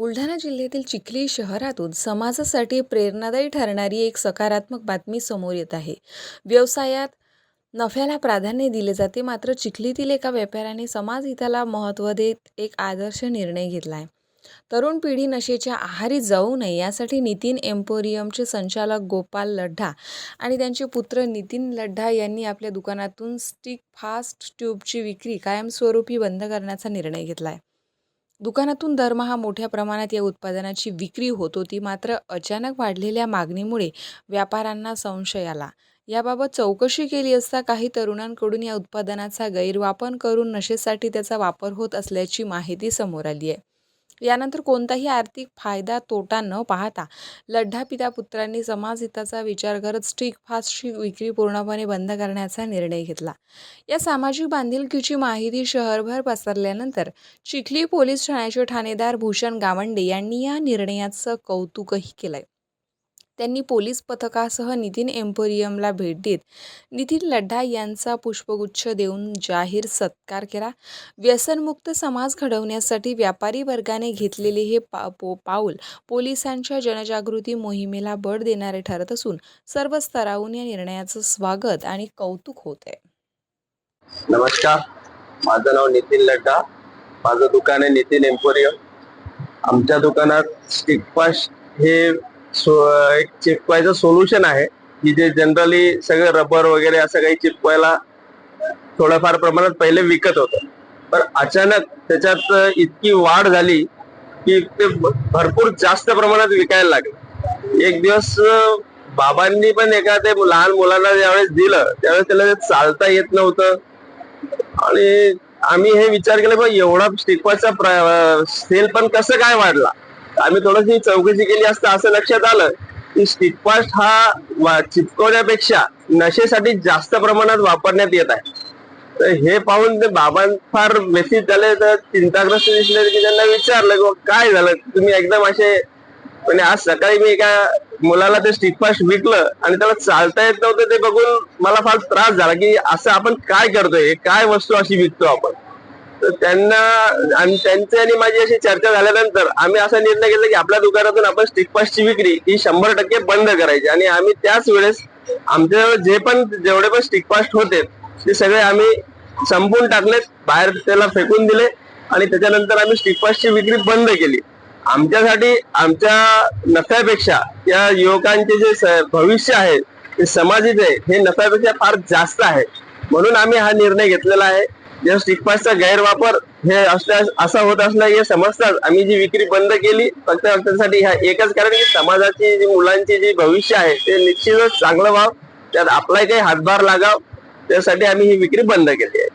बुलढाणा जिल्ह्यातील चिखली शहरातून समाजासाठी प्रेरणादायी ठरणारी एक सकारात्मक बातमी समोर येत आहे. व्यवसायात नफ्याला प्राधान्य दिले जाते, मात्र चिखलीतील एका व्यापाऱ्याने समाजहिताला महत्त्व देत एक आदर्श निर्णय घेतला आहे. तरुण पिढी नशेच्या आहारी जाऊ नये यासाठी नितीन एम्पोरियमचे संचालक गोपाल लड्ढा आणि त्यांचे पुत्र नितीन लड्ढा यांनी आपल्या दुकानातून स्टिक फास्ट ट्यूबची विक्री कायमस्वरूपी बंद करण्याचा निर्णय घेतला आहे. दुकानातून दरमहा मोठ्या प्रमाणात या उत्पादनाची विक्री होत होती, मात्र अचानक वाढलेल्या मागणीमुळे व्यापाऱ्यांना संशय आला. याबाबत चौकशी केली असता काही तरुणांकडून या उत्पादनाचा गैरवापर करून नशेसाठी त्याचा वापर होत असल्याची माहिती समोर आली आहे. यानंतर कोणताही आर्थिक फायदा तोटा न पाहता लड्ढा पिता पुत्रांनी समाजहिताचा विचार करत स्टिक फास्टची विक्री पूर्णपणे बंद करण्याचा निर्णय घेतला. या सामाजिक बांधिलकीची माहिती शहरभर पसरल्यानंतर चिखली पोलीस ठाण्याचे ठाणेदार भूषण गावंडे यांनी या निर्णयाचं कौतुकही केलंय. त्यांनी पोलीस पथकासह नितीन एम्पोरियमला भेट देत नितीन लड्ढा यांचा पुष्पगुच्छ देऊन जाहीर सत्कार केला. व्यसनमुक्त समाज घडवण्यासाठी व्यापारी वर्गाने घेतलेले हे पाऊल पोलिसांच्या जनजागृती मोहिमेला बळ देणारे ठरत असून सर्व स्तरावरून या निर्णयाचं स्वागत आणि कौतुक होत आहे. नमस्कार, माझं नाव नितीन लड्ढा. माझं दुकान आहे नितीन एम्पोरियम. आमच्या दुकानात स्टिक फास्ट हे एक चिपकवायचं सोल्युशन आहे की जे जनरली सगळं रबर वगैरे असं काही चिपकवायला थोड्याफार प्रमाणात पहिले विकत होतं, पण अचानक त्याच्यात इतकी वाढ झाली की ते भरपूर जास्त प्रमाणात विकायला लागले. एक दिवस बाबांनी पण एका ते लहान मुलांना ज्यावेळेस दिलं त्यावेळेस त्याला चालता येत नव्हतं आणि आम्ही हे विचार केला बा एवढा स्टिकचा सेल पण कसं काय वाढला. आम्ही थोडीशी चौकशी केली असता असं लक्षात आलं की स्टिक फास्ट हा चिपकवण्यापेक्षा नशेसाठी जास्त प्रमाणात वापरण्यात येत आहे. तर हे पाहून ते बाबा फार व्यथित झाले, तर चिंताग्रस्त दिसले की त्यांना विचारलं की काय झालं तुम्ही एकदम असे. म्हणजे आज सकाळी मी एका मुलाला ते स्टिक फास्ट विकलं आणि त्याला चालता येत नव्हतं. ते बघून मला फार त्रास झाला की असं आपण काय करतोय, काय वस्तू अशी विकतो आपण. तर त्यांना आणि त्यांची आणि माझी अशी चर्चा झाल्यानंतर आम्ही असा निर्णय घेतला की आपल्या दुकानातून आपण स्टिक फास्टची विक्री ही 100% बंद करायची. आणि आम्ही त्याच वेळेस आमच्या जेवढे पण स्टिक फास्ट होते ते सगळे आम्ही संपून टाकले, बाहेर त्याला फेकून दिले आणि त्याच्यानंतर आम्ही स्टिक फास्टची विक्री बंद केली. आमच्यासाठी आमच्या नफ्यापेक्षा या युवकांचे जे भविष्य आहे ते समाजाचे आहे हे नफ्यापेक्षा फार जास्त आहे. म्हणून आम्ही हा निर्णय घेतलेला आहे. या स्टिक फास्टचा गैरवापर हे असा होत असला हे समजताच आम्ही जी विक्री बंद केली. फक्त त्यासाठी हा एकच कारण की समाजाची जी मुलांची जी भविष्य आहे ते निश्चितच चांगलं व्हावं, त्यात आपलाही काही हातभार लागाव, त्यासाठी आम्ही ही विक्री बंद केली आहे.